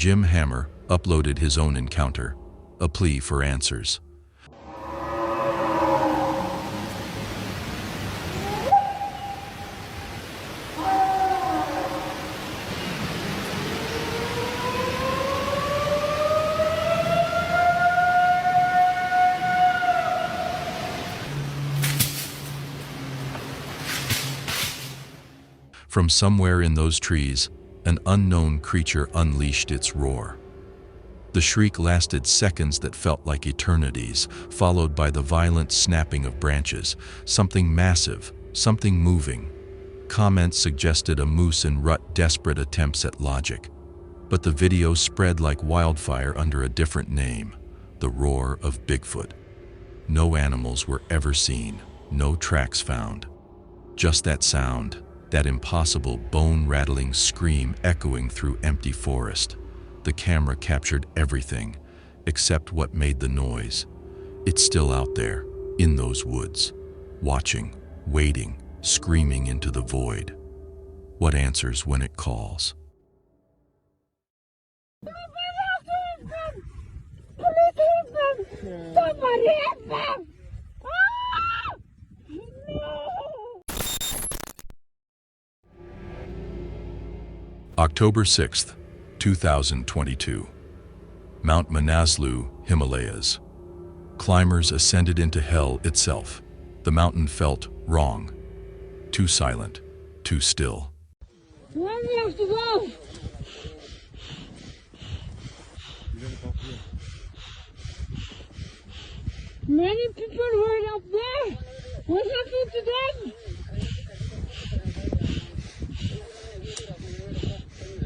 Jim Hammer uploaded his own encounter, a plea for answers. From somewhere in those trees, an unknown creature unleashed its roar. The shriek lasted seconds that felt like eternities, followed by the violent snapping of branches, something massive, something moving. Comments suggested a moose in rut, desperate attempts at logic. But the video spread like wildfire under a different name, the roar of Bigfoot. No animals were ever seen, no tracks found. Just that sound, that impossible bone-rattling scream echoing through empty forest. The camera captured everything, except what made the noise. It's still out there, in those woods, watching, waiting, screaming into the void. What answers when it calls? Somebody help them! No! October 6th, 2022. Mount Manaslu, Himalayas. Climbers ascended into hell itself. The mountain felt wrong. Too silent, too still. Where do we have to go? Many people were up there. What happened to them?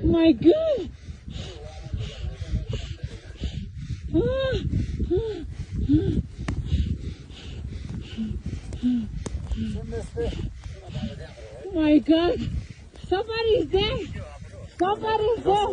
My God! My God! Somebody's there! Somebody's there!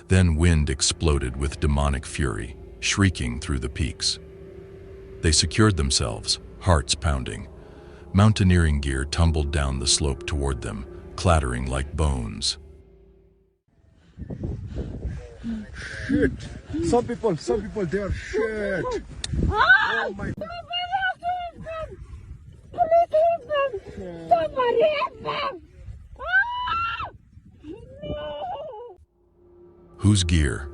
Then wind exploded with demonic fury, shrieking through the peaks. They secured themselves, hearts pounding. Mountaineering gear tumbled down the slope toward them, clattering like bones. Shit! Some people there, shit! Oh my God! Somebody help them! No! Whose gear?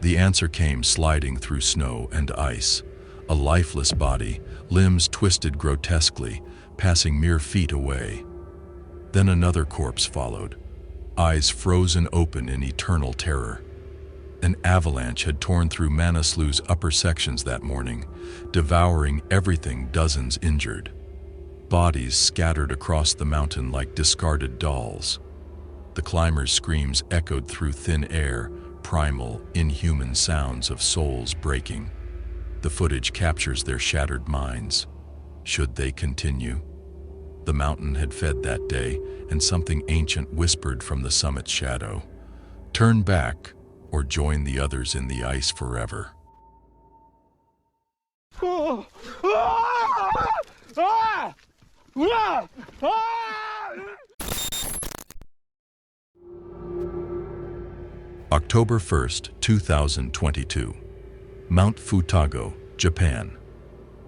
The answer came sliding through snow and ice. A lifeless body, limbs twisted grotesquely, passing mere feet away. Then another corpse followed, eyes frozen open in eternal terror. An avalanche had torn through Manaslu's upper sections that morning, devouring everything, dozens injured. Bodies scattered across the mountain like discarded dolls. The climbers' screams echoed through thin air, primal, inhuman sounds of souls breaking. The footage captures their shattered minds. Should they continue? The mountain had fed that day, and something ancient whispered from the summit's shadow. Turn back, or join the others in the ice forever. October 1st, 2022. Mount Futago, Japan.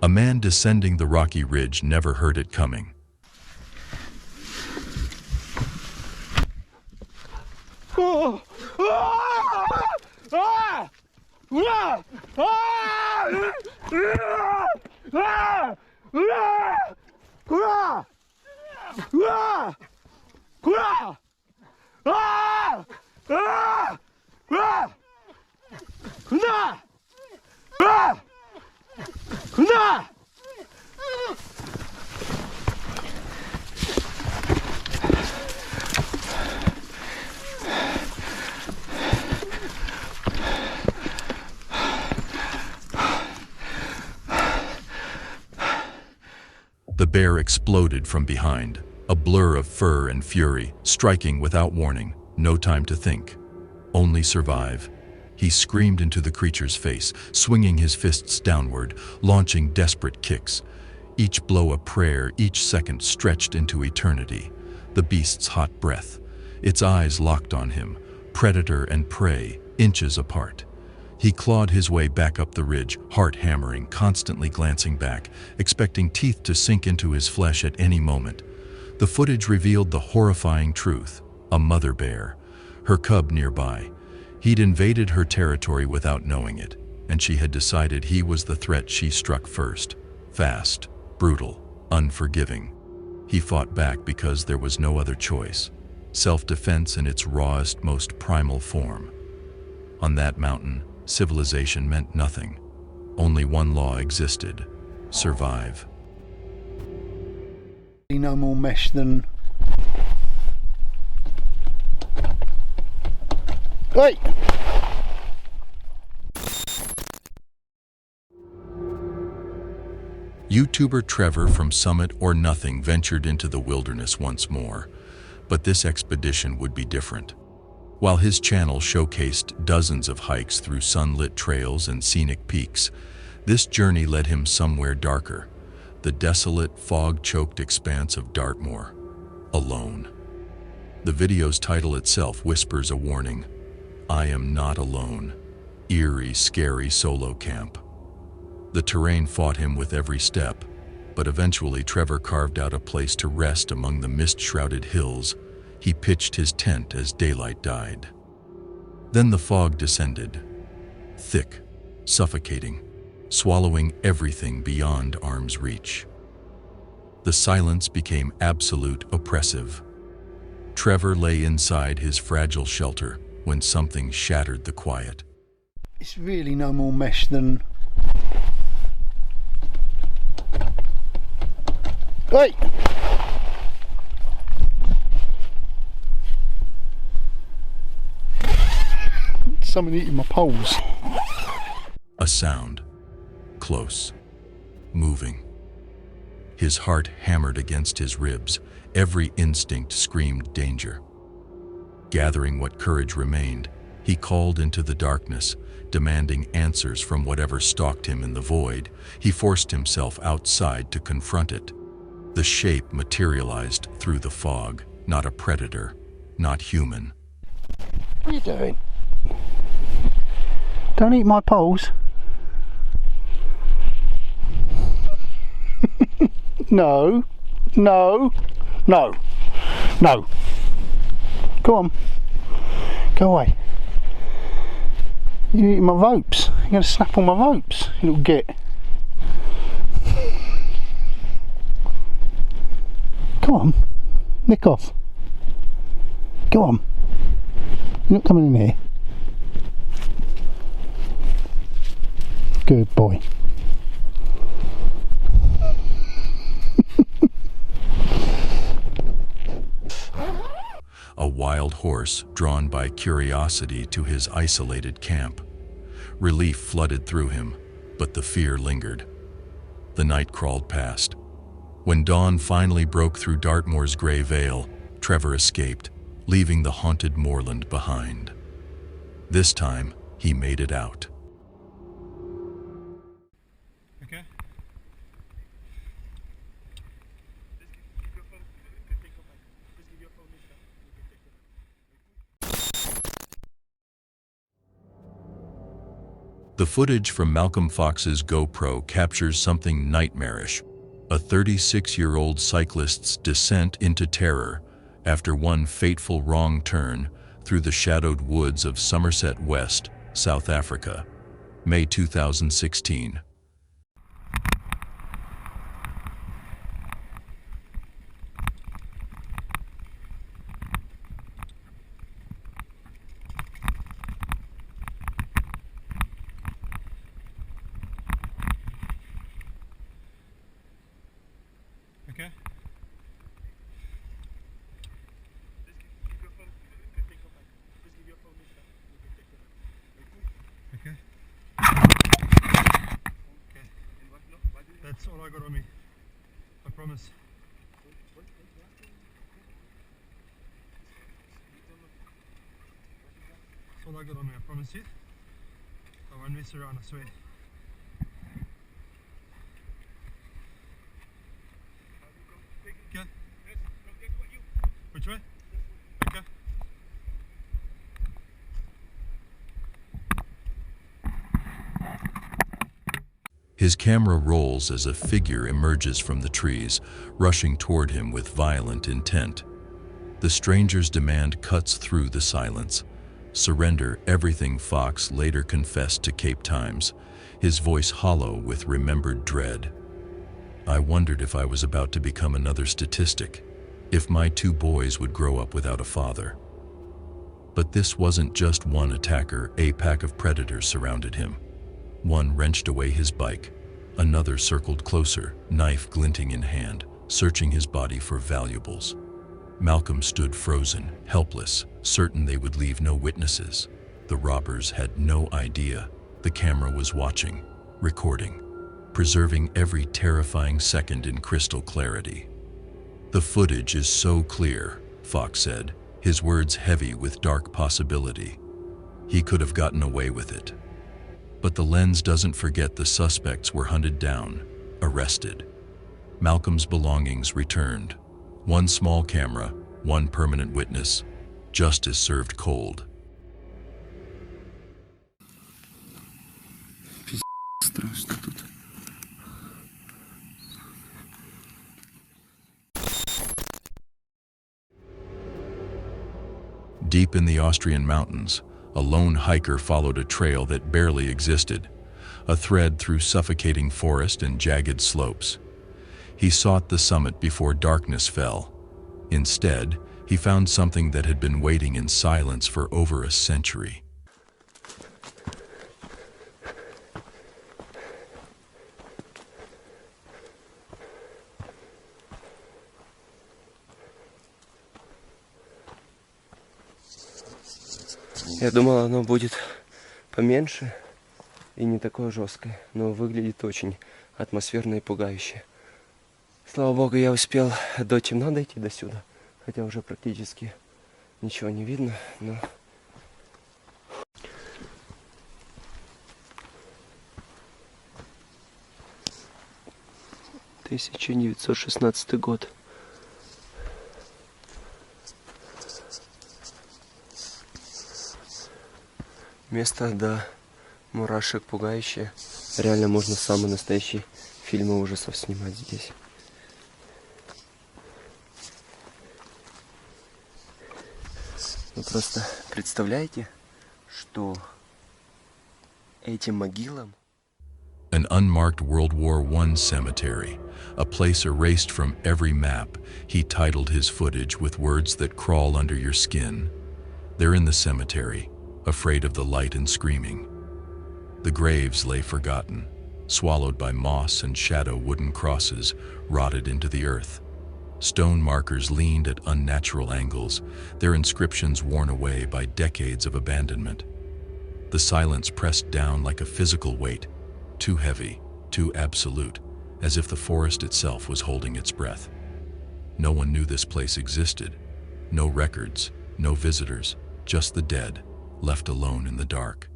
A man descending the rocky ridge never heard it coming. The bear exploded from behind, a blur of fur and fury, striking without warning. No time to think. Only survive. He screamed into the creature's face, swinging his fists downward, launching desperate kicks. Each blow a prayer, each second stretched into eternity. The beast's hot breath, its eyes locked on him, predator and prey, inches apart. He clawed his way back up the ridge, heart hammering, constantly glancing back, expecting teeth to sink into his flesh at any moment. The footage revealed the horrifying truth: a mother bear, her cub nearby. He'd invaded her territory without knowing it, and she had decided he was the threat she struck first. Fast, brutal, unforgiving. He fought back because there was no other choice. Self-defense in its rawest, most primal form. On that mountain, civilization meant nothing. Only one law existed: survive. No more mesh than... Hey! YouTuber Trevor from Summit or Nothing ventured into the wilderness once more, but this expedition would be different. While his channel showcased dozens of hikes through sunlit trails and scenic peaks, this journey led him somewhere darker, the desolate, fog-choked expanse of Dartmoor, alone. The video's title itself whispers a warning: I am not alone. Eerie, scary solo camp. The terrain fought him with every step, but eventually Trevor carved out a place to rest among the mist-shrouded hills. He pitched his tent as daylight died. Then the fog descended, thick, suffocating, swallowing everything beyond arm's reach. The silence became absolute, oppressive. Trevor lay inside his fragile shelter when something shattered the quiet. It's really no more mesh than... Hey! Someone eating my poles. A sound. Close. Moving. His heart hammered against his ribs. Every instinct screamed danger. Gathering what courage remained, he called into the darkness, demanding answers from whatever stalked him in the void. He forced himself outside to confront it. The shape materialized through the fog, not a predator, not human. What are you doing? Don't eat my poles. No, no, no, no. Go on. Go away. You're eating my ropes. You're going to snap on my ropes, you little git. Go on. Nick off. Go on. You're not coming in here. Good boy. A wild horse drawn by curiosity to his isolated camp. Relief flooded through him, but the fear lingered. The night crawled past. When dawn finally broke through Dartmoor's gray veil, Trevor escaped, leaving the haunted moorland behind. This time, he made it out. Okay. The footage from Malcolm Fox's GoPro captures something nightmarish: a 36-year-old cyclist's descent into terror after one fateful wrong turn through the shadowed woods of Somerset West, South Africa, May 2016. Okay. Okay. Okay. That's all I got on me. promise. That's all I got on me, I promise you. I won't mess around, I swear. Okay. Which way? Okay. His camera rolls as a figure emerges from the trees, rushing toward him with violent intent. The stranger's demand cuts through the silence. Surrender everything, Fox later confessed to Cape Times, his voice hollow with remembered dread. I wondered if I was about to become another statistic, if my 2 boys would grow up without a father. But this wasn't just one attacker, a pack of predators surrounded him. One wrenched away his bike, another circled closer, knife glinting in hand, searching his body for valuables. Malcolm stood frozen, helpless, certain they would leave no witnesses. The robbers had no idea. The camera was watching, recording, preserving every terrifying second in crystal clarity. The footage is so clear, Fox said, his words heavy with dark possibility. He could have gotten away with it. But the lens doesn't forget the suspects were hunted down, arrested. Malcolm's belongings returned. 1 small camera, 1 permanent witness. Justice served cold. Страшно тут. Deep in the Austrian mountains, a lone hiker followed a trail that barely existed, a thread through suffocating forest and jagged slopes. He sought the summit before darkness fell. Instead, he found something that had been waiting in silence for over a century. Я думал, оно будет поменьше и не такое жесткое, но выглядит очень атмосферно и пугающе. Слава богу, я успел до темна дойти до сюда, хотя уже практически ничего не видно, но... «1916 год. Место, да, мурашек пугающее. Реально можно самые настоящие фильмы ужасов снимать здесь. Вы просто представляете, что этим могилам... An unmarked World War I cemetery, a place erased from every map. He titled his footage with words that crawl under your skin. They're in the cemetery, afraid of the light and screaming. The graves lay forgotten, swallowed by moss and shadow wooden crosses rotted into the earth. Stone markers leaned at unnatural angles, their inscriptions worn away by decades of abandonment. The silence pressed down like a physical weight, too heavy, too absolute, as if the forest itself was holding its breath. No one knew this place existed. No records, no visitors, just the dead, left alone in the dark.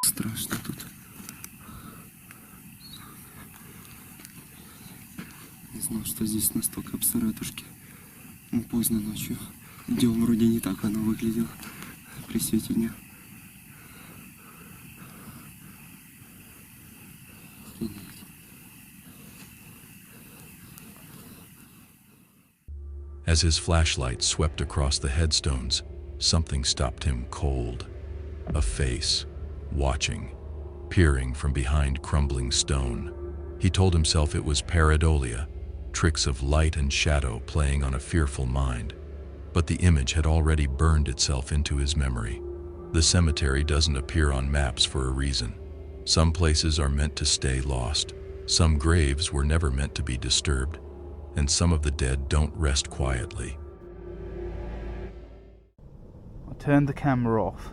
Страшно тут. Не знал, что здесь настолько обсыратушки. Ну, поздно ночью. Днем вроде не так оно выглядело при свете дня. As his flashlight swept across the headstones, something stopped him cold. A face, watching, peering from behind crumbling stone. He told himself it was pareidolia, tricks of light and shadow playing on a fearful mind. But the image had already burned itself into his memory. The cemetery doesn't appear on maps for a reason. Some places are meant to stay lost. Some graves were never meant to be disturbed. And some of the dead don't rest quietly. I turned the camera off,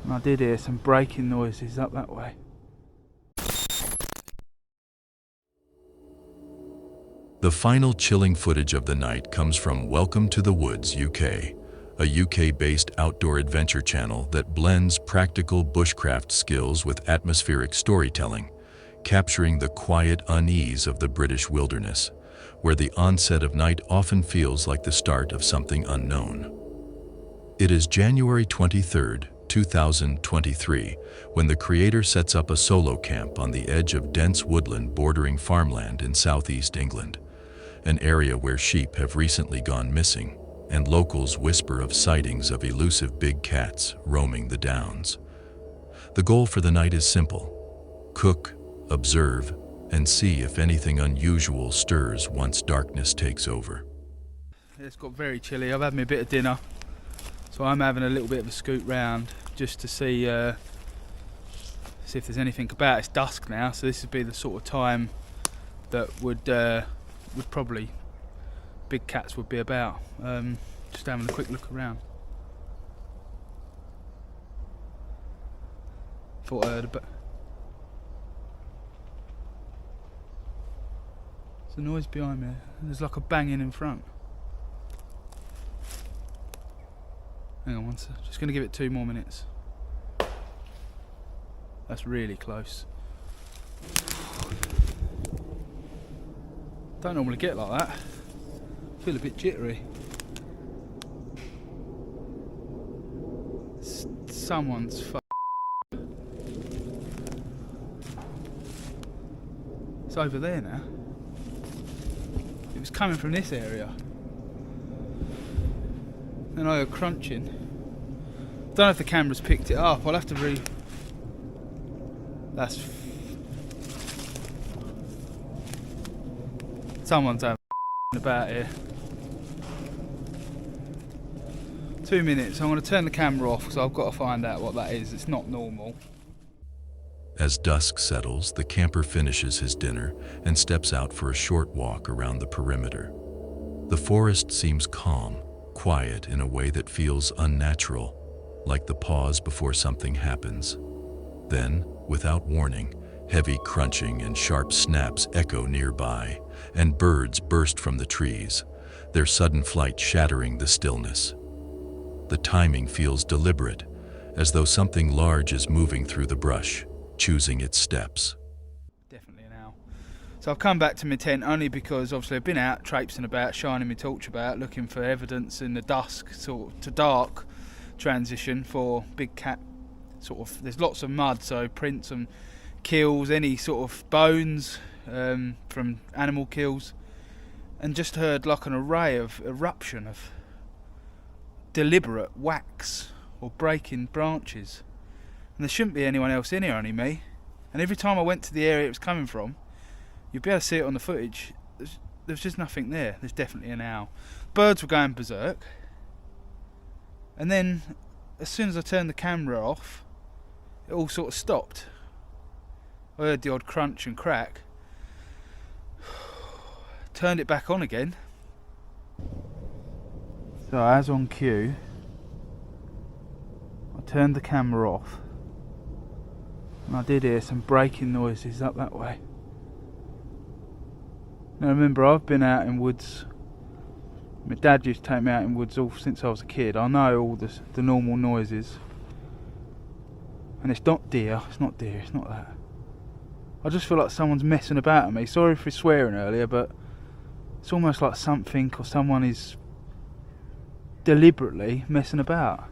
and I did hear some breaking noises up that way. The final chilling footage of the night comes from Welcome to the Woods, UK, a UK-based outdoor adventure channel that blends practical bushcraft skills with atmospheric storytelling, capturing the quiet unease of the British wilderness, where the onset of night often feels like the start of something unknown. It is January 23rd, 2023, when the creator sets up a solo camp on the edge of dense woodland bordering farmland in southeast England, an area where sheep have recently gone missing, and locals whisper of sightings of elusive big cats roaming the downs. The goal for the night is simple: cook, observe, and see if anything unusual stirs once darkness takes over. It's got very chilly. I've had me a bit of dinner, so I'm having a little bit of a scoot round just to see if there's anything about. It's dusk now, so this would be the sort of time that would probably big cats would be about. Just having a quick look around. Thought I heard a bit. There's a noise behind me. There's like a banging in front. Hang on one sec. Just going to give it 2 more minutes. That's really close. Don't normally get like that. Feel a bit jittery. Someone's It's over there now. It was coming from this area. Then I heard crunching. Don't know if the camera's picked it up. I'll have to That's... Someone's having about here. 2 minutes. I'm going to turn the camera off because I've got to find out what that is. It's not normal. As dusk settles, the camper finishes his dinner and steps out for a short walk around the perimeter. The forest seems calm, quiet in a way that feels unnatural, like the pause before something happens. Then, without warning, heavy crunching and sharp snaps echo nearby, and birds burst from the trees, their sudden flight shattering the stillness. The timing feels deliberate, as though something large is moving through the brush, choosing its steps. Definitely an owl. So I've come back to my tent only because obviously I've been out traipsing about, shining my torch about, looking for evidence in the dusk sort of to dark transition for big cat sort of. There's lots of mud, so prints and kills, any sort of bones from animal kills, and just heard like an array of eruption of deliberate whacks or breaking branches. And there shouldn't be anyone else in here, only me. And every time I went to the area it was coming from, you'd be able to see it on the footage. There's just nothing there. There's definitely an owl. Birds were going berserk. And then, as soon as I turned the camera off, it all sort of stopped. I heard the odd crunch and crack. Turned it back on again. So as on cue, I turned the camera off. And I did hear some breaking noises up that way. Now remember, I've been out in woods. My dad used to take me out in woods all since I was a kid. I know all the normal noises. And it's not deer, it's not that. I just feel like someone's messing about at me. Sorry for swearing earlier, but it's almost like something or someone is deliberately messing about.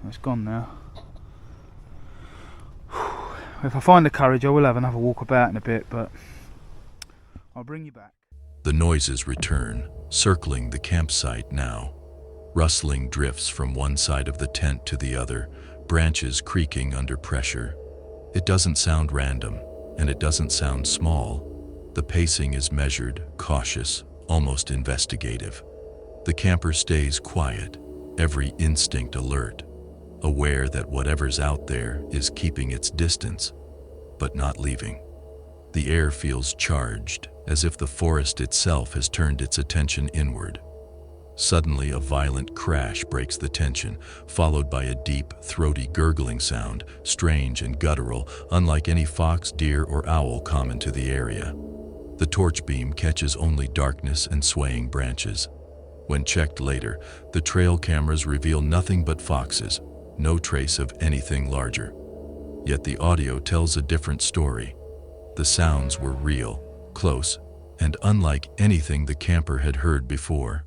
It's gone now. If I find the courage, I will have another walk about in a bit, but I'll bring you back. The noises return, circling the campsite now. Rustling drifts from one side of the tent to the other, branches creaking under pressure. It doesn't sound random, and it doesn't sound small. The pacing is measured, cautious, almost investigative. The camper stays quiet, every instinct alert, aware that whatever's out there is keeping its distance, but not leaving. The air feels charged, as if the forest itself has turned its attention inward. Suddenly, a violent crash breaks the tension, followed by a deep, throaty gurgling sound, strange and guttural, unlike any fox, deer, or owl common to the area. The torch beam catches only darkness and swaying branches. When checked later, the trail cameras reveal nothing but foxes, no trace of anything larger. Yet the audio tells a different story. The sounds were real, close, and unlike anything the camper had heard before.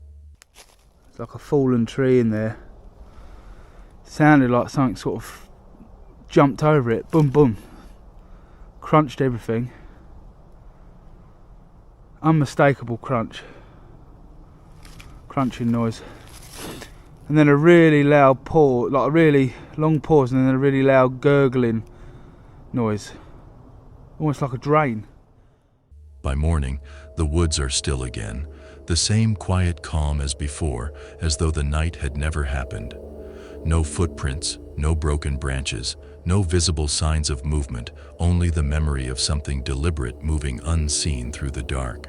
It's like a fallen tree in there. Sounded like something sort of jumped over it. Boom, boom. Crunched everything. Unmistakable crunch. Crunching noise. And then a really loud pause, like a really long pause, and then a really loud gurgling noise. Almost like a drain. By morning, the woods are still again, the same quiet calm as before, as though the night had never happened. No footprints, no broken branches, no visible signs of movement, only the memory of something deliberate moving unseen through the dark.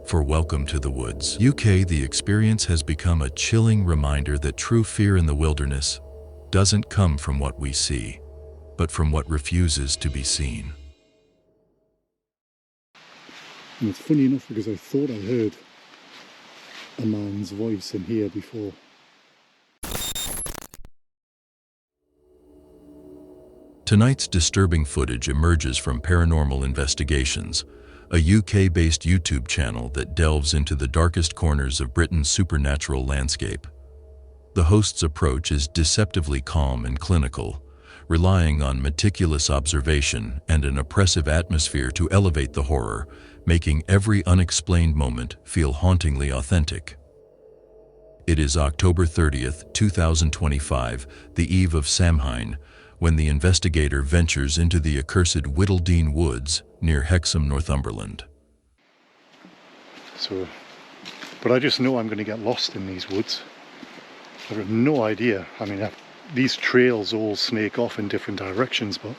For Welcome to the Woods, UK, the experience has become a chilling reminder that true fear in the wilderness doesn't come from what we see, but from what refuses to be seen. And it's funny enough because I thought I heard a man's voice in here before. Tonight's disturbing footage emerges from Paranormal Investigations, a UK-based YouTube channel that delves into the darkest corners of Britain's supernatural landscape. The host's approach is deceptively calm and clinical, relying on meticulous observation and an oppressive atmosphere to elevate the horror, making every unexplained moment feel hauntingly authentic. It is October 30th, 2025, the eve of Samhain, when the investigator ventures into the accursed Whittledean Woods near Hexham, Northumberland. But I just know I'm going to get lost in these woods. I've got no idea. I mean, these trails all snake off in different directions, but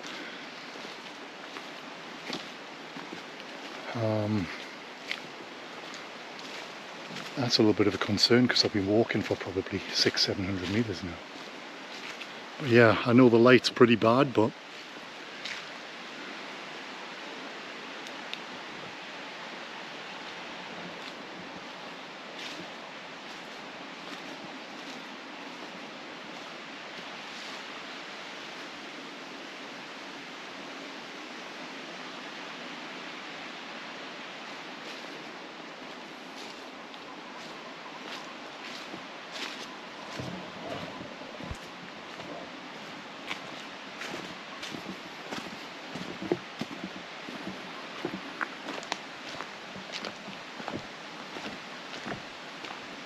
that's a little bit of a concern because I've been walking for probably 600-700 meters now. But yeah, I know the light's pretty bad, but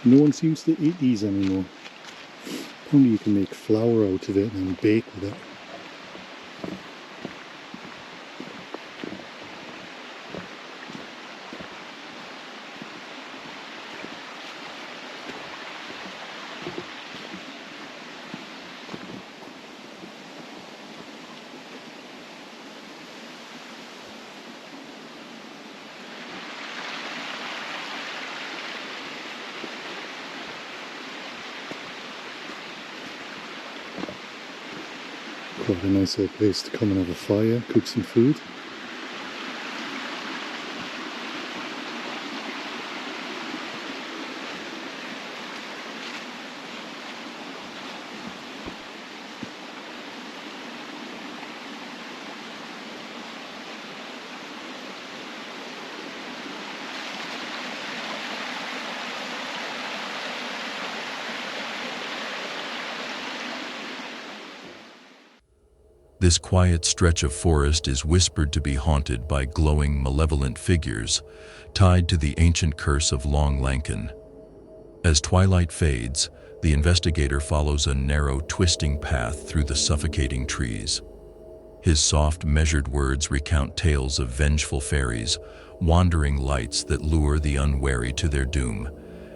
no one seems to eat these anymore. Apparently you can make flour out of it and then bake with it. Quite a nice little place to come and have a fire, cook some food. This quiet stretch of forest is whispered to be haunted by glowing, malevolent figures tied to the ancient curse of Long Lankan. As twilight fades, the investigator follows a narrow, twisting path through the suffocating trees. His soft, measured words recount tales of vengeful fairies, wandering lights that lure the unwary to their doom,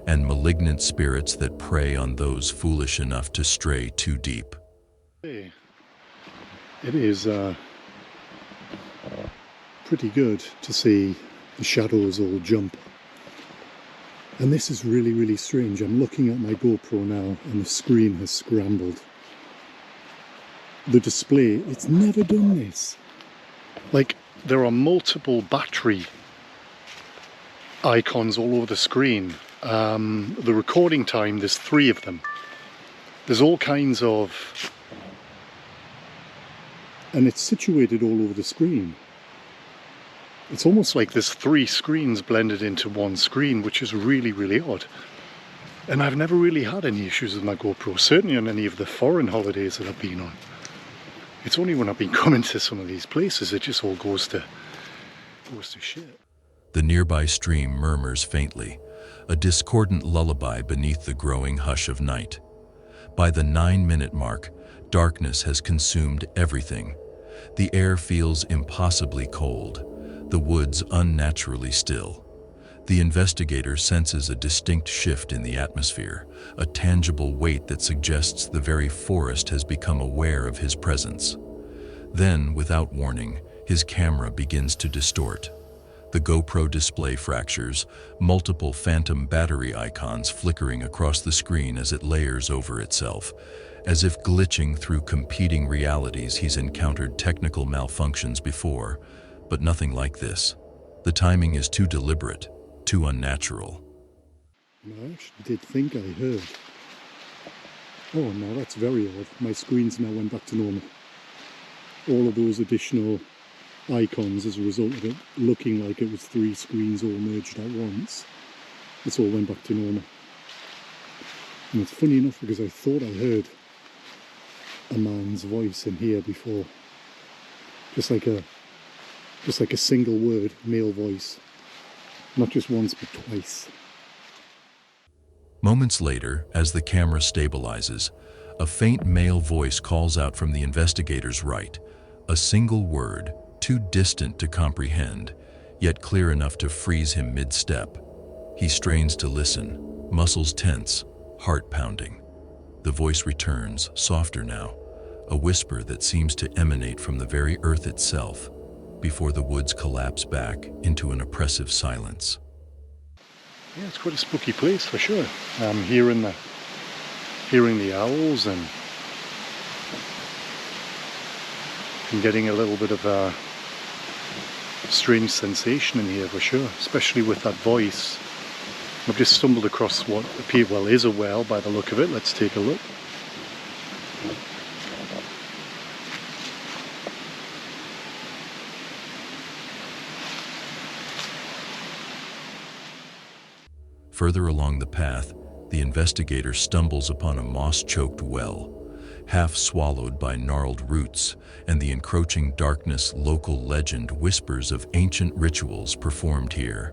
and malignant spirits that prey on those foolish enough to stray too deep. It is pretty good to see the shadows all jump. And this is really, really strange. I'm looking at my GoPro now and the screen has scrambled. The display, it's never done this. Like, there are multiple battery icons all over the screen. The recording time, there's 3 of them. There's all kinds of... and it's situated all over the screen. It's almost like there's 3 screens blended into one screen, which is really, really odd. And I've never really had any issues with my GoPro, certainly on any of the foreign holidays that I've been on. It's only when I've been coming to some of these places it just all goes to shit. The nearby stream murmurs faintly, a discordant lullaby beneath the growing hush of night. By the 9-minute mark, darkness has consumed everything. The air feels impossibly cold, the woods unnaturally still. The investigator senses a distinct shift in the atmosphere, a tangible weight that suggests the very forest has become aware of his presence. Then, without warning, his camera begins to distort. The GoPro display fractures, multiple phantom battery icons flickering across the screen as it layers over itself. As if glitching through competing realities, he's encountered technical malfunctions before, but nothing like this. The timing is too deliberate, too unnatural. I actually did think I heard. Oh no, that's very odd. My screens now went back to normal. All of those additional icons as a result of it looking like it was 3 screens all merged at once. It's all went back to normal. And it's funny enough because I thought I heard a man's voice in here before. Just like a single word, male voice. Not just once, but twice. Moments later, as the camera stabilizes, a faint male voice calls out from the investigator's right, a single word, too distant to comprehend, yet clear enough to freeze him mid-step. He strains to listen, muscles tense, heart pounding. The voice returns, softer now, a whisper that seems to emanate from the very earth itself, before the woods collapse back into an oppressive silence. Yeah, it's quite a spooky place for sure. Hearing the owls and getting a little bit of a strange sensation in here for sure, especially with that voice. I've just stumbled across what is a well by the look of it. Let's take a look. Further along the path, the investigator stumbles upon a moss-choked well, half swallowed by gnarled roots, and the encroaching darkness. Local legend whispers of ancient rituals performed here,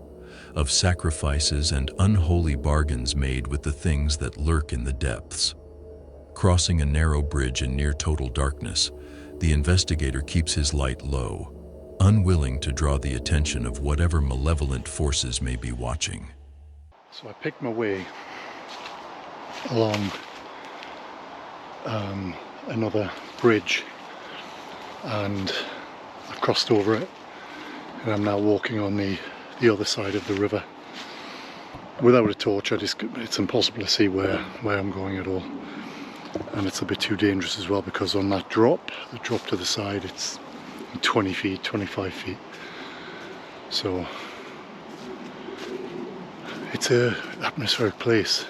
of sacrifices and unholy bargains made with the things that lurk in the depths. Crossing a narrow bridge in near total darkness, the investigator keeps his light low, unwilling to draw the attention of whatever malevolent forces may be watching. So I picked my way along another bridge and I've crossed over it and I'm now walking on the other side of the river. Without a torch, it's impossible to see where I'm going at all, and it's a bit too dangerous as well because on that drop, the drop to the side, it's 20 feet, 25 feet. So it's an atmospheric place.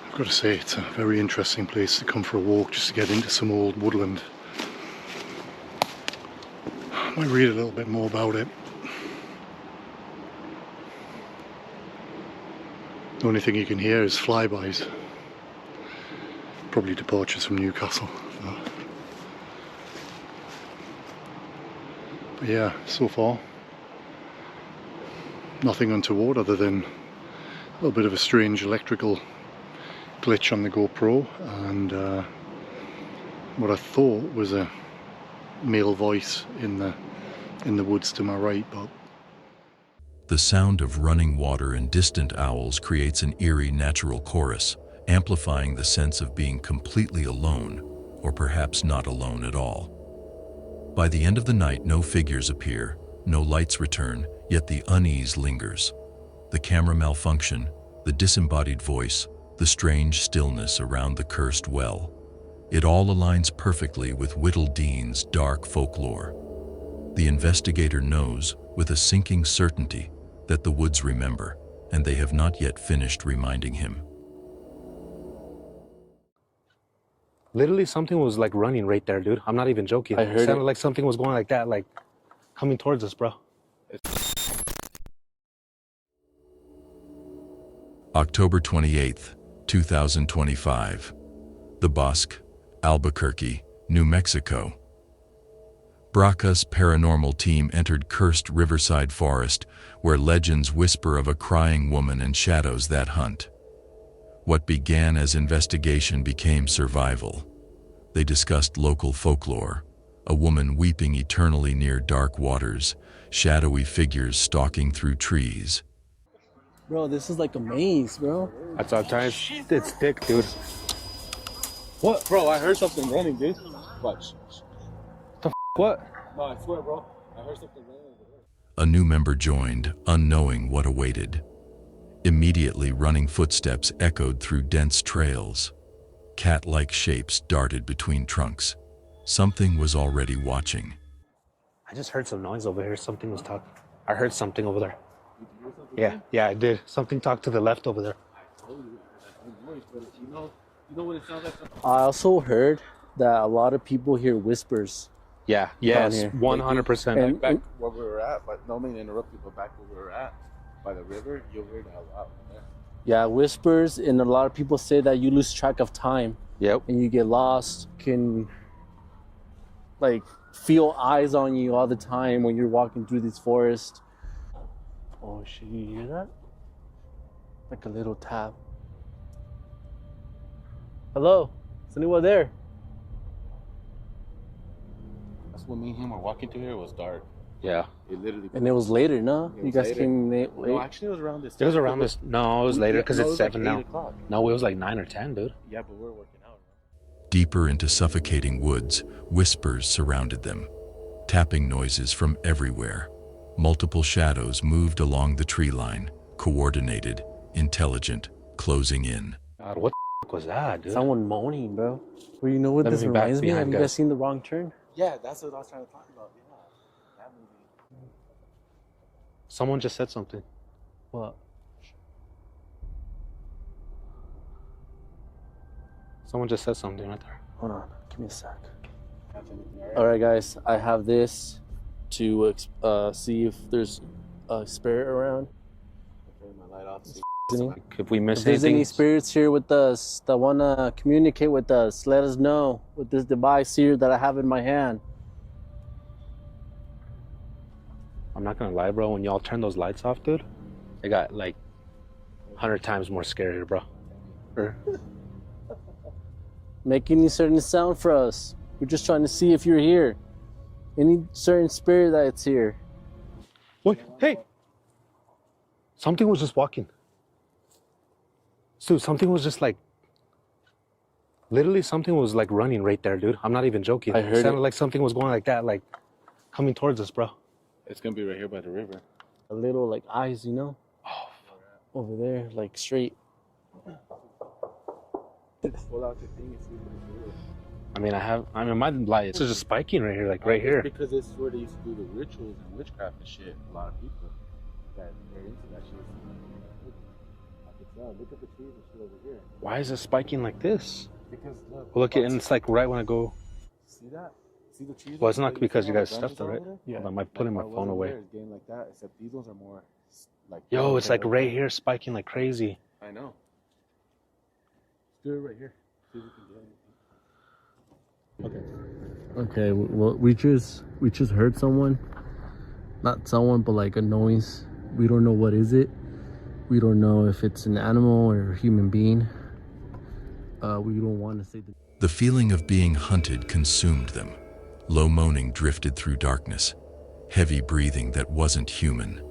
I've got to say, it's a very interesting place to come for a walk, just to get into some old woodland. I might read a little bit more about it. The only thing you can hear is flybys. Probably departures from Newcastle. But yeah, so far nothing untoward other than a little bit of a strange electrical glitch on the GoPro, and what I thought was a male voice in the woods to my right. But The sound of running water and distant owls creates an eerie natural chorus, amplifying the sense of being completely alone, or perhaps not alone at all. By the end of the night, no figures appear, no lights return, yet the unease lingers. The camera malfunction, the disembodied voice, the strange stillness around the cursed well. It all aligns perfectly with Whittle Dean's dark folklore. The investigator knows, with a sinking certainty, that the woods remember, and they have not yet finished reminding him. Literally something was like running right there, dude. I'm not even joking. I heard it sounded it. like something was going like that, like coming towards us, bro. October 28th, 2025. The Bosque, Albuquerque, New Mexico. Braca's paranormal team entered cursed riverside forest where legends whisper of a crying woman and shadows that hunt. What began as investigation became survival. They discussed local folklore, a woman weeping eternally near dark waters, shadowy figures stalking through trees. Bro, this is like a maze, bro. That's all time. It's thick, dude. What? Bro, I heard something running, dude. Watch. What? No, I swear, bro. I heard something running. A new member joined, unknowing what awaited. Immediately, running footsteps echoed through dense trails. Cat-like shapes darted between trunks. Something was already watching. I just heard some noise over here. Something was talking. I heard something over there. Yeah, I did. Something talked to the left over there. You know what it sounds like? I also heard that a lot of people hear whispers. Yeah, Down yes, here. 100%. And- Back where we were at, but no mean to interrupt you, but back where we were at, by the river, you'll hear that a lot. Yeah, whispers, and a lot of people say that you lose track of time Yep. and you get lost. Can like feel eyes on you all the time when you're walking through this forest. Oh shit, you hear that? Like a little tap. Hello? Is anyone there? That's when me and him were walking through here. It was dark. Yeah. It literally. And it was later, no? It You was guys later. came late. No, actually, it was around this. It was time. around this. No, it was later because No, it's it was like 7 now. 8 o'clock. No, it was like 9 or 10, dude. Yeah, but we were working out. Deeper into suffocating woods, whispers surrounded them. Tapping noises from everywhere. Multiple shadows moved along the tree line, coordinated, intelligent, closing in. God, what the was that, dude? Someone moaning, bro. Well, you know what Let this me back reminds me of? behind, Have you guys guys. seen The Wrong Turn? Yeah, that's what I was trying to talk about. Yeah, that movie. Someone just said something. What? Someone just said something right there. Hold on, give me a sec. All right, guys, I have this to see if there's a spirit around. Turn my light off. Like, if we miss If there's any anything, spirits here with us that want to communicate with us, let us know with this device here that I have in my hand. I'm not gonna lie, bro. When y'all turn those lights off, dude, it got like 100 times more scary, bro. Make any certain sound for us. We're just trying to see if you're here. Any certain spirit that's here. What? Hey! Something was just walking. Dude, something was just like... Literally something was like running right there, dude. I'm not even joking. I heard it sounded it. like something was going like that, like coming towards us, bro. It's gonna be right here by the river. A little like eyes, you know? Over there, like straight. Pull out your thing and see what it is. I mean, my light, it's just spiking right here, like right It's here. because this is where they used to do the rituals and witchcraft and shit. A lot of people that they're into that shit. I can tell. Look at the trees and shit over here. Why is it spiking like this? Because Look, and it's like right when I go... see that? See the trees? Well, it's not Like, because see you all guys the stuffed it, branches right? over there? Yeah. I'm like putting my Like, phone over away. there is getting like that, except these ones are more like. Yo, it's like right that. here spiking like crazy. I know. Let's do it right here. See if we can get anything. Okay, well, we just heard someone not someone, but like a noise. We don't know what is it. We don't know if it's an animal or a human being. We don't want to say the... The feeling of being hunted consumed them. Low moaning drifted through darkness. Heavy breathing that wasn't human.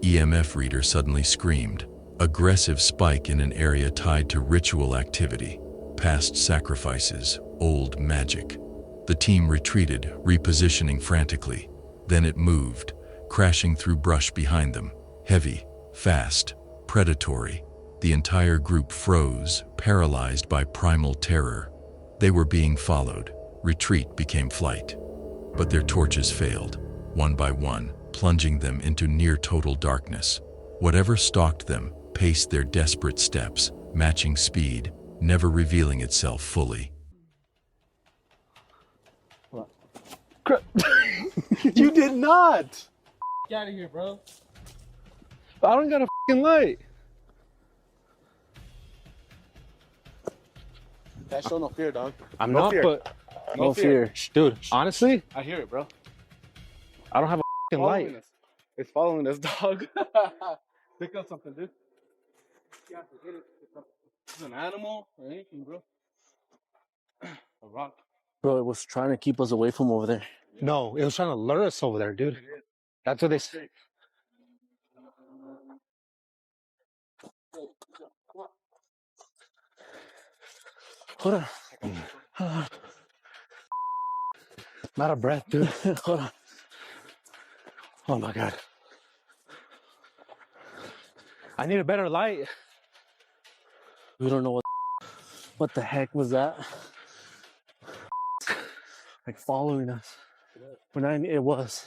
EMF reader suddenly screamed. Aggressive spike in an area tied to ritual activity. Past sacrifices, old magic. The team retreated, repositioning frantically. Then it moved, crashing through brush behind them. Heavy, fast, predatory. The entire group froze, paralyzed by primal terror. They were being followed. Retreat became flight. But their torches failed, one by one, plunging them into near-total darkness. Whatever stalked them paced their desperate steps, matching speed, never revealing itself fully. You did not! Get out of here, bro. I don't got a fucking light. That show no fear, dog. I'm No not, fear. but No fear. dude, honestly, I hear it, bro. I don't have a fucking light. Us. It's following us, dog. Pick up something, dude. Yeah, forget it. It's an animal or anything, bro. A rock. Bro, it was trying to keep us away from over there. No, it was trying to lure us over there, dude. That's what they say. Hold on. I'm out of breath, dude. Hold on. Oh my God. I need a better light. We don't know what the heck was that? Like following us. When it was.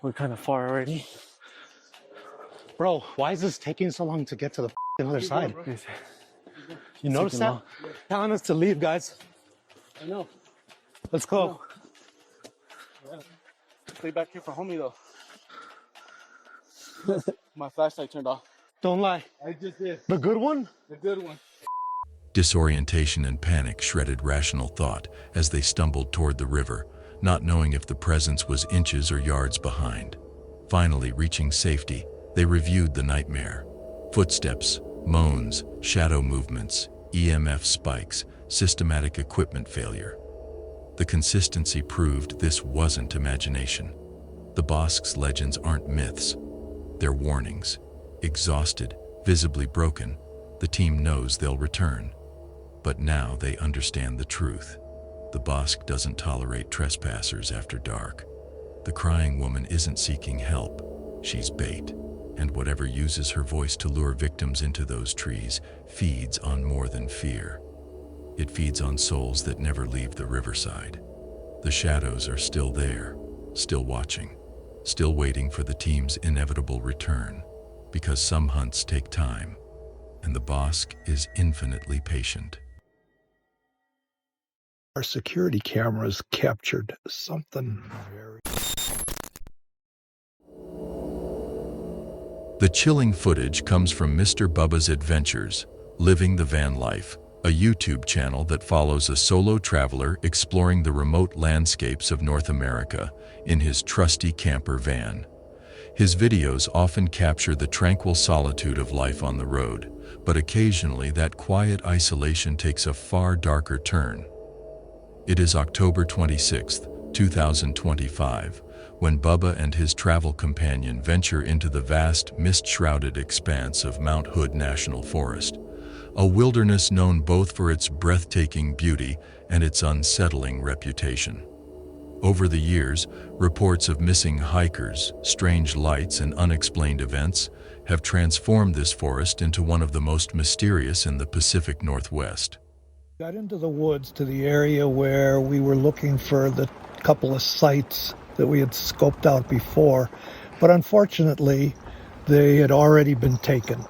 We're kind of far already. Bro, why is this taking so long to get to the other side? You notice that? long. Telling us to leave, guys. I know. Let's go. Stay back here for homie though. My flashlight turned off. Don't lie. I just did. The good one? The good one. Disorientation and panic shredded rational thought as they stumbled toward the river, not knowing if the presence was inches or yards behind. Finally reaching safety, they reviewed the nightmare. Footsteps, moans, shadow movements, EMF spikes, systematic equipment failure. The consistency proved this wasn't imagination. The Bosque's legends aren't myths. They're warnings. Exhausted, visibly broken, the team knows they'll return. But now they understand the truth. The Bosque doesn't tolerate trespassers after dark. The crying woman isn't seeking help. She's bait. And whatever uses her voice to lure victims into those trees feeds on more than fear. It feeds on souls that never leave the riverside. The shadows are still there, still watching, still waiting for the team's inevitable return, because some hunts take time, and the Bosque is infinitely patient. Our security cameras captured something very... The chilling footage comes from Mr. Bubba's Adventures, Living the Van Life, a YouTube channel that follows a solo traveler exploring the remote landscapes of North America in his trusty camper van. His videos often capture the tranquil solitude of life on the road, but occasionally that quiet isolation takes a far darker turn. It is October 26, 2025, when Bubba and his travel companion venture into the vast, mist-shrouded expanse of Mount Hood National Forest, a wilderness known both for its breathtaking beauty and its unsettling reputation. Over the years, reports of missing hikers, strange lights, and unexplained events have transformed this forest into one of the most mysterious in the Pacific Northwest. Got into the woods to the area where we were looking for the couple of sites that we had scoped out before, but unfortunately they had already been taken.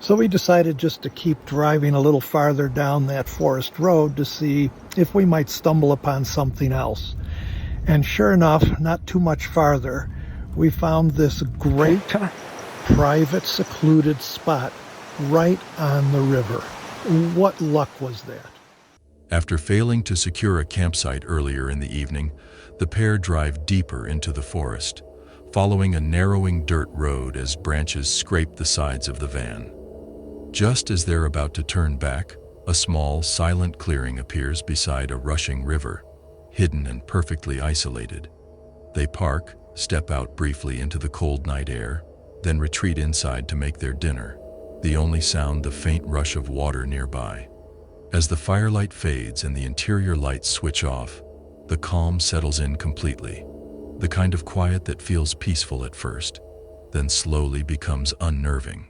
So we decided just to keep driving a little farther down that forest road to see if we might stumble upon something else. And sure enough, not too much farther, we found this great private secluded spot right on the river. What luck was that? After failing to secure a campsite earlier in the evening, the pair drive deeper into the forest, following a narrowing dirt road as branches scrape the sides of the van. Just as they're about to turn back, a small, silent clearing appears beside a rushing river, hidden and perfectly isolated. They park, step out briefly into the cold night air, then retreat inside to make their dinner, the only sound the faint rush of water nearby. As the firelight fades and the interior lights switch off, the calm settles in completely, the kind of quiet that feels peaceful at first, then slowly becomes unnerving.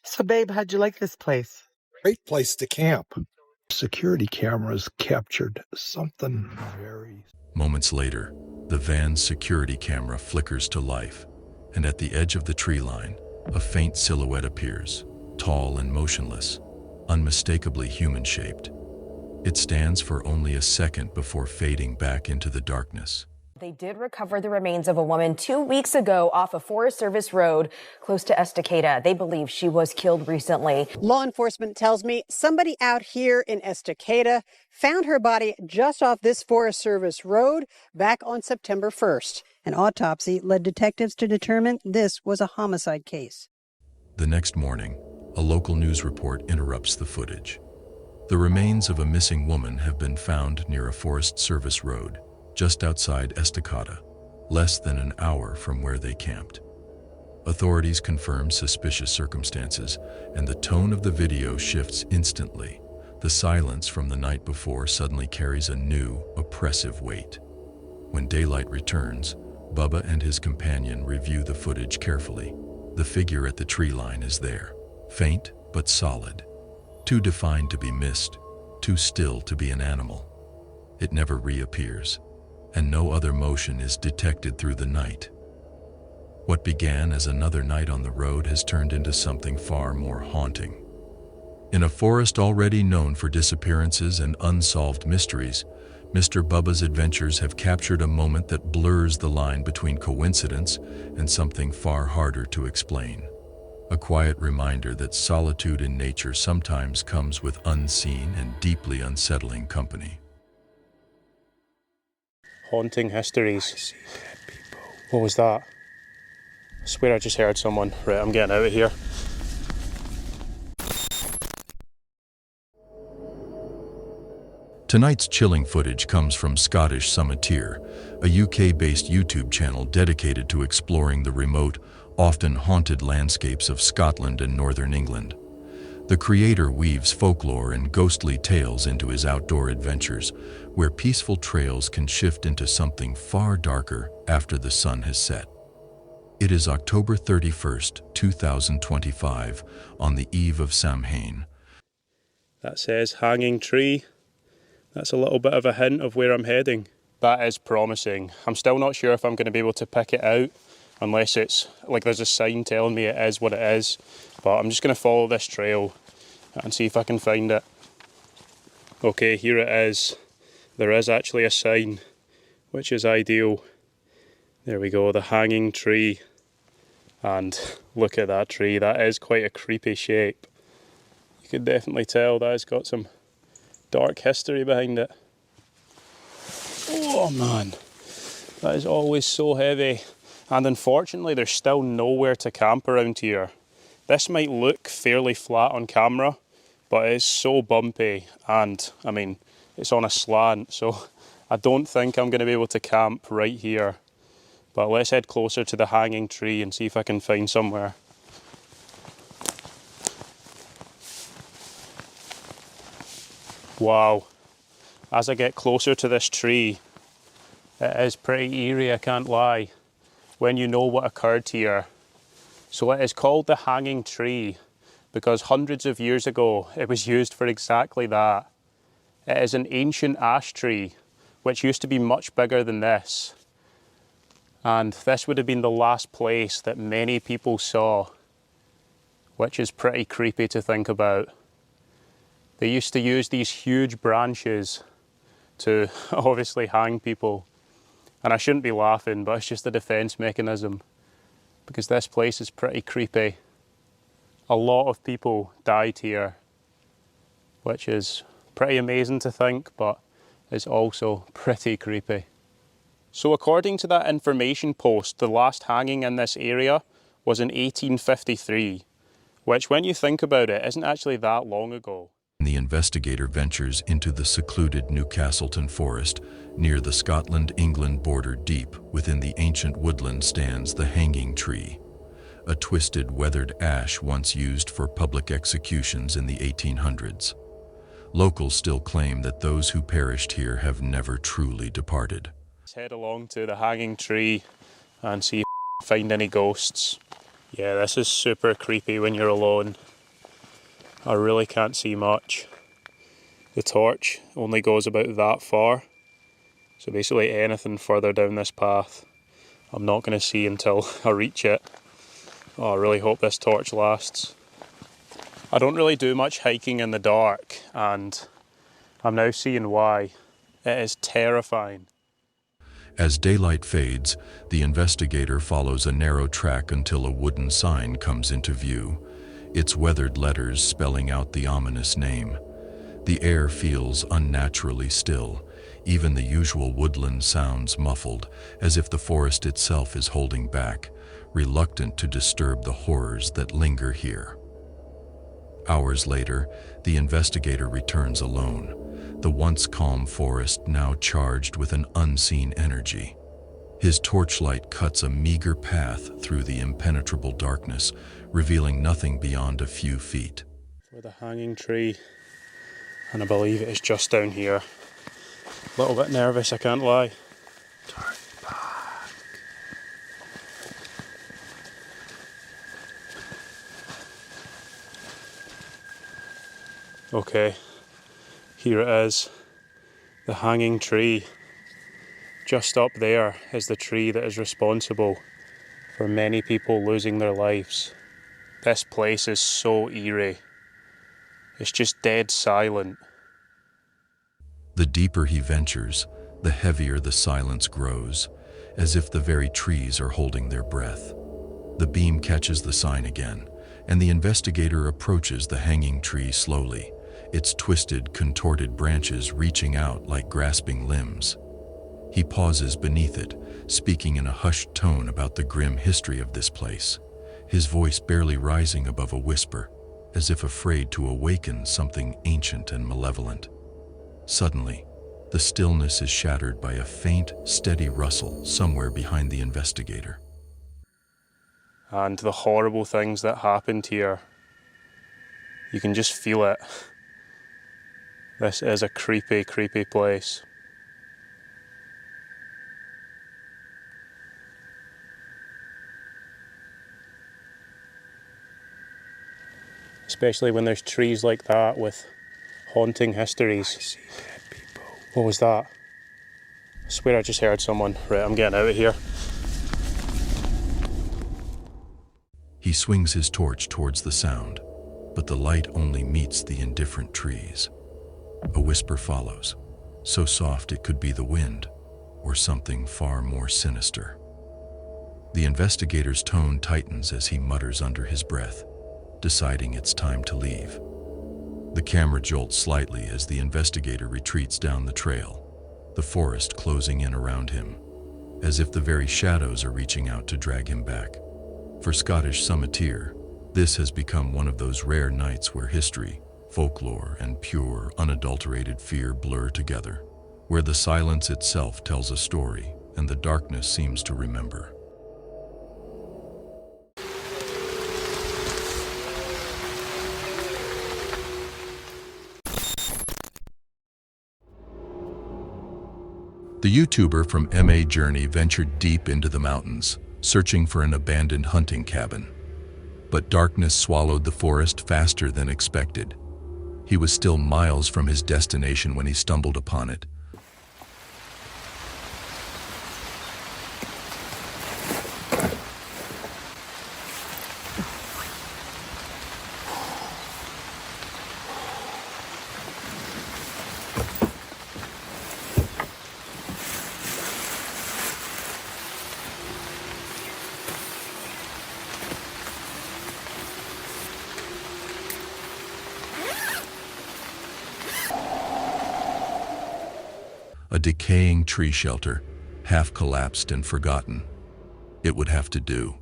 So, babe, how'd you like this place? Great place to camp. Security cameras captured something very... Moments later, the van's security camera flickers to life, and at the edge of the tree line, a faint silhouette appears, tall and motionless, unmistakably human-shaped. It stands for only a second before fading back into the darkness. They did recover the remains of a woman 2 weeks ago off a Forest Service road close to Estacada. They believe she was killed recently. Law enforcement tells me somebody out here in Estacada found her body just off this Forest Service road back on September 1st. An autopsy led detectives to determine this was a homicide case. The next morning, a local news report interrupts the footage. The remains of a missing woman have been found near a Forest Service road, just outside Estacada, less than an hour from where they camped. Authorities confirm suspicious circumstances, and the tone of the video shifts instantly. The silence from the night before suddenly carries a new, oppressive weight. When daylight returns, Bubba and his companion review the footage carefully. The figure at the tree line is there, faint but solid, too defined to be missed, too still to be an animal. It never reappears, and no other motion is detected through the night. What began as another night on the road has turned into something far more haunting. In a forest already known for disappearances and unsolved mysteries, Mr. Bubba's adventures have captured a moment that blurs the line between coincidence and something far harder to explain. A quiet reminder that solitude in nature sometimes comes with unseen and deeply unsettling company. Haunting histories. What was that? I swear I just heard someone. Right, I'm getting out of here. Tonight's chilling footage comes from Scottish Summiteer, a UK-based YouTube channel dedicated to exploring the remote, often haunted landscapes of Scotland and northern England. The creator weaves folklore and ghostly tales into his outdoor adventures, where peaceful trails can shift into something far darker after the sun has set. It is October 31st, 2025, on the eve of Samhain. That says hanging tree. That's a little bit of a hint of where I'm heading. That is promising. I'm still not sure if I'm going to be able to pick it out, unless it's like there's a sign telling me it is what it is. But I'm just going to follow this trail and see if I can find it. Okay, here it is. There is actually a sign, which is ideal. There we go, the hanging tree. And look at that tree, that is quite a creepy shape. You could definitely tell that it's got some dark history behind it. Oh man, that is always so heavy. And unfortunately there's still nowhere to camp around here. This might look fairly flat on camera, but it's so bumpy, and I mean, it's on a slant, so I don't think I'm going to be able to camp right here. But let's head closer to the hanging tree and see if I can find somewhere. Wow, as I get closer to this tree, it is pretty eerie, I can't lie, when you know what occurred here. So it is called the hanging tree because hundreds of years ago it was used for exactly that. It is an ancient ash tree which used to be much bigger than this. And this would have been the last place that many people saw, which is pretty creepy to think about. They used to use these huge branches to obviously hang people. And I shouldn't be laughing, but it's just a defense mechanism, because this place is pretty creepy. A lot of people died here, which is pretty amazing to think, but is also pretty creepy. So according to that information post, the last hanging in this area was in 1853, which when you think about it, isn't actually that long ago. The investigator ventures into the secluded Newcastleton forest near the Scotland-England border. Deep within the ancient woodland stands the hanging tree, a twisted, weathered ash once used for public executions in the 1800s. Locals still claim that those who perished here have never truly departed. Let's head along to the hanging tree and see if we find any ghosts. Yeah, this is super creepy when you're alone. I really can't see much. The torch only goes about that far. So basically anything further down this path, I'm not going to see until I reach it. Oh, I really hope this torch lasts. I don't really do much hiking in the dark, and I'm now seeing why. It is terrifying. As daylight fades, the investigator follows a narrow track until a wooden sign comes into view, its weathered letters spelling out the ominous name. The air feels unnaturally still, even the usual woodland sounds muffled, as if the forest itself is holding back, reluctant to disturb the horrors that linger here. Hours later, the investigator returns alone, the once calm forest now charged with an unseen energy. His torchlight cuts a meager path through the impenetrable darkness, revealing nothing beyond a few feet. For the hanging tree, and I believe it is just down here. A little bit nervous, I can't lie. Turn back. Okay, here it is, the hanging tree. Just up there is the tree that is responsible for many people losing their lives. This place is so eerie. It's just dead silent. The deeper he ventures, the heavier the silence grows, as if the very trees are holding their breath. The beam catches the sign again, and the investigator approaches the hanging tree slowly, its twisted, contorted branches reaching out like grasping limbs. He pauses beneath it, speaking in a hushed tone about the grim history of this place, his voice barely rising above a whisper, as if afraid to awaken something ancient and malevolent. Suddenly, the stillness is shattered by a faint, steady rustle somewhere behind the investigator. And the horrible things that happened here, you can just feel it. This is a creepy, creepy place. Especially when there's trees like that with haunting histories. I see dead people. What was that? I swear I just heard someone. Right, I'm getting out of here. He swings his torch towards the sound, but the light only meets the indifferent trees. A whisper follows, so soft it could be the wind, or something far more sinister. The investigator's tone tightens as he mutters under his breath, deciding it's time to leave. The camera jolts slightly as the investigator retreats down the trail, the forest closing in around him, as if the very shadows are reaching out to drag him back. For Scottish summiteer, this has become one of those rare nights where history, folklore, and pure, unadulterated fear blur together, where the silence itself tells a story and the darkness seems to remember. The YouTuber from MA Journey ventured deep into the mountains, searching for an abandoned hunting cabin. But darkness swallowed the forest faster than expected. He was still miles from his destination when he stumbled upon it. A decaying tree shelter, half collapsed and forgotten. It would have to do.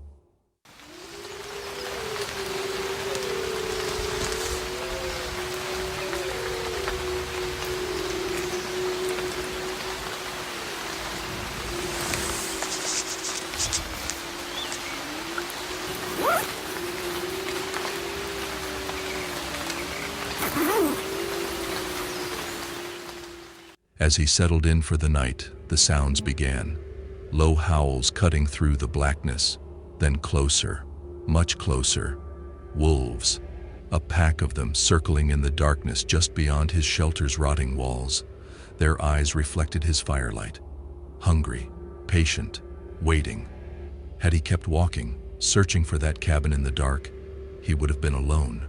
As he settled in for the night, the sounds began. Low howls cutting through the blackness, then closer, much closer. Wolves, a pack of them circling in the darkness just beyond his shelter's rotting walls. Their eyes reflected his firelight. Hungry, patient, waiting. Had he kept walking, searching for that cabin in the dark, he would have been alone.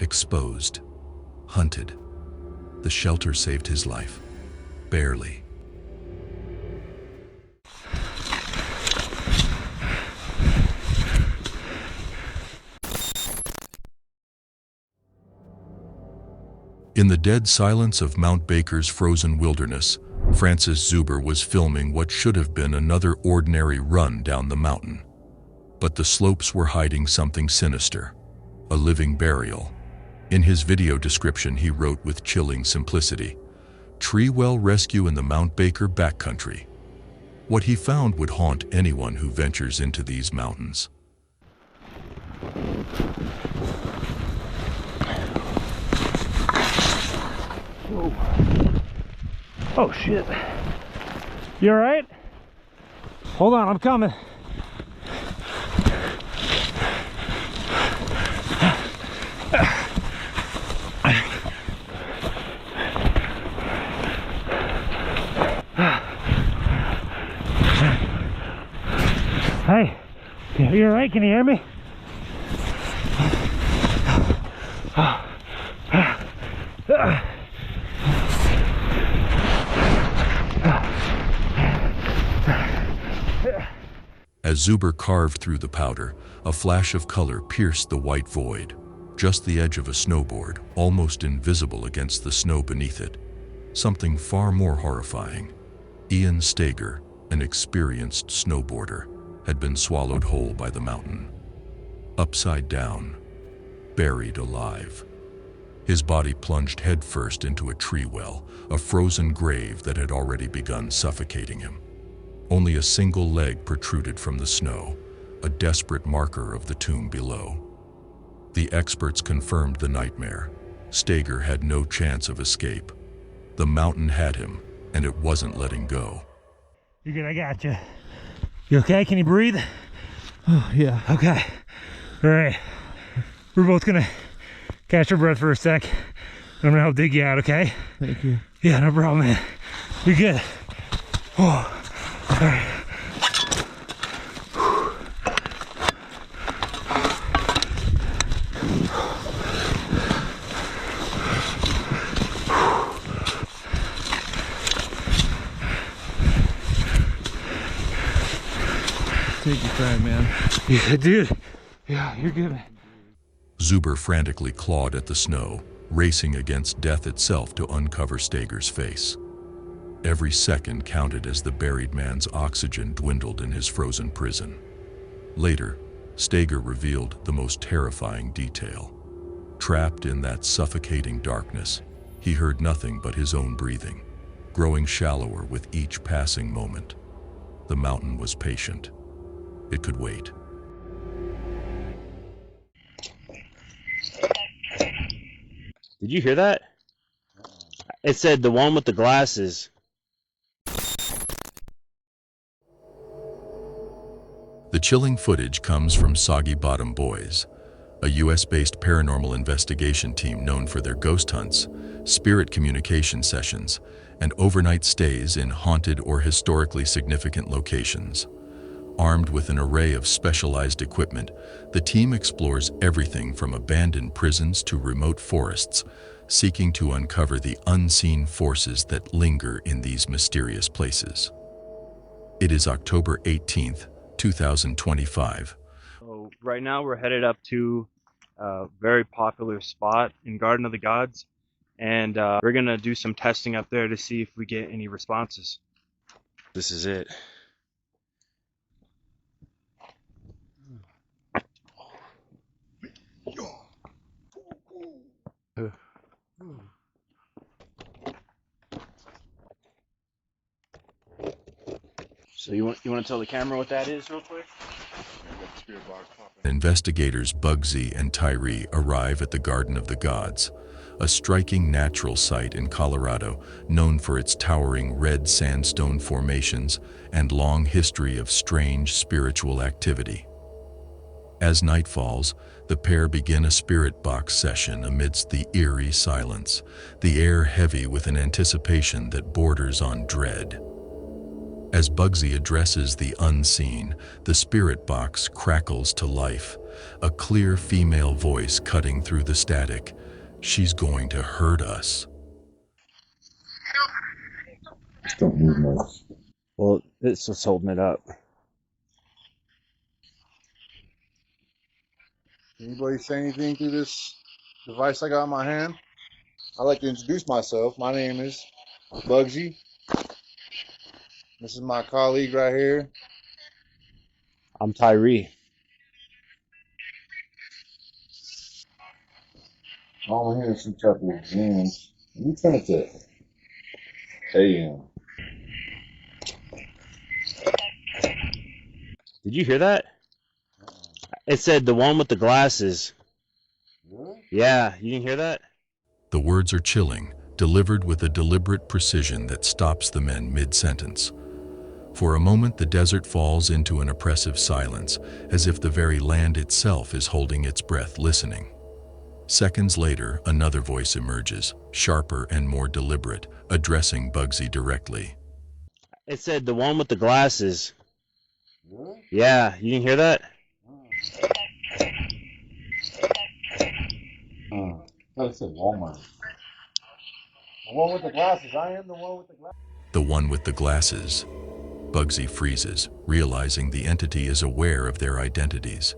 Exposed. Hunted. The shelter saved his life. Barely. In the dead silence of Mount Baker's frozen wilderness, Francis Zuber was filming what should have been another ordinary run down the mountain. But the slopes were hiding something sinister, a living burial. In his video description, he wrote with chilling simplicity, "Tree well rescue in the Mount Baker backcountry." What he found would haunt anyone who ventures into these mountains. Whoa. Oh shit. You alright? Hold on, I'm coming. Hey, you alright? Can you hear me? As Zuber carved through the powder, a flash of color pierced the white void, just the edge of a snowboard, almost invisible against the snow beneath it. Something far more horrifying. Ian Steger, an experienced snowboarder, had been swallowed whole by the mountain. Upside down, buried alive. His body plunged headfirst into a tree well, a frozen grave that had already begun suffocating him. Only a single leg protruded from the snow, a desperate marker of the tomb below. The experts confirmed the nightmare. Steger had no chance of escape. The mountain had him, and it wasn't letting go. You good? I got you. You okay? Can you breathe? Oh, yeah. Okay. All right. We're both gonna catch our breath for a sec. I'm gonna help dig you out, okay? Thank you. Yeah, no problem, man. You're good. Oh. All right. Take your time, man. Yeah, dude. Yeah, you're good, man. Zuber frantically clawed at the snow, racing against death itself to uncover Steger's face. Every second counted as the buried man's oxygen dwindled in his frozen prison. Later, Steger revealed the most terrifying detail. Trapped in that suffocating darkness, he heard nothing but his own breathing, growing shallower with each passing moment. The mountain was patient. It could wait. Did you hear that? It said the one with the glasses. The chilling footage comes from Soggy Bottom Boys, a US-based paranormal investigation team known for their ghost hunts, spirit communication sessions, and overnight stays in haunted or historically significant locations. Armed with an array of specialized equipment, the team explores everything from abandoned prisons to remote forests, seeking to uncover the unseen forces that linger in these mysterious places. It is October 18th, 2025. So right now we're headed up to a very popular spot in Garden of the Gods, and we're gonna do some testing up there to see if we get any responses. This is it. So you want to tell the camera what that is real quick? Investigators Bugsy and Tyree arrive at the Garden of the Gods, a striking natural site in Colorado known for its towering red sandstone formations and long history of strange spiritual activity. As night falls, the pair begin a spirit box session amidst the eerie silence, the air heavy with an anticipation that borders on dread. As Bugsy addresses the unseen, the spirit box crackles to life, a clear female voice cutting through the static. She's going to hurt us. Don't move much. Well, it's just holding it up. Anybody say anything through this device I got in my hand? I'd like to introduce myself. My name is Bugsy. This is my colleague right here. I'm Tyree. All I'm here is some couple of games. You turn it to AM. Did you hear that? It said the one with the glasses. Really? Yeah, you didn't hear that? The words are chilling, delivered with a deliberate precision that stops the men mid-sentence. For a moment, the desert falls into an oppressive silence, as if the very land itself is holding its breath, listening. Seconds later, another voice emerges, sharper and more deliberate, addressing Bugsy directly. It said the one with the glasses. Really? Yeah, you didn't hear that? I thought it said Walmart. The one with the glasses. I am the one with the glasses. The one with the glasses. Bugsy freezes, realizing the entity is aware of their identities.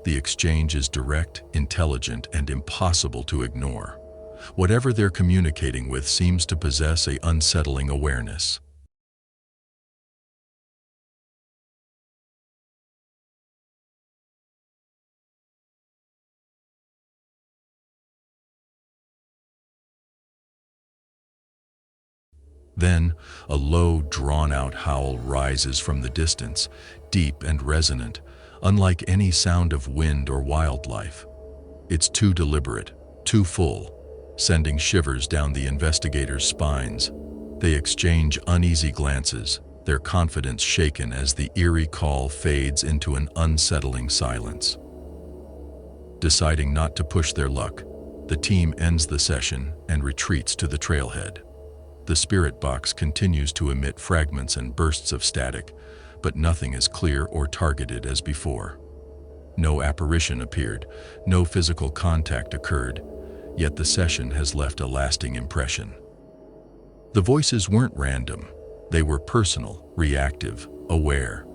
The exchange is direct, intelligent, and impossible to ignore. Whatever they're communicating with seems to possess an unsettling awareness. Then, a low, drawn-out howl rises from the distance, deep and resonant, unlike any sound of wind or wildlife. It's too deliberate, too full, sending shivers down the investigators' spines. They exchange uneasy glances, their confidence shaken as the eerie call fades into an unsettling silence. Deciding not to push their luck, the team ends the session and retreats to the trailhead. The spirit box continues to emit fragments and bursts of static, but nothing as clear or targeted as before. No apparition appeared, no physical contact occurred, yet the session has left a lasting impression. The voices weren't random, they were personal, reactive, aware.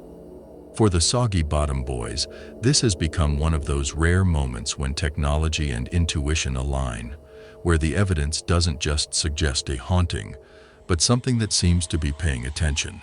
For the Soggy Bottom Boys, this has become one of those rare moments when technology and intuition align, where the evidence doesn't just suggest a haunting, but something that seems to be paying attention.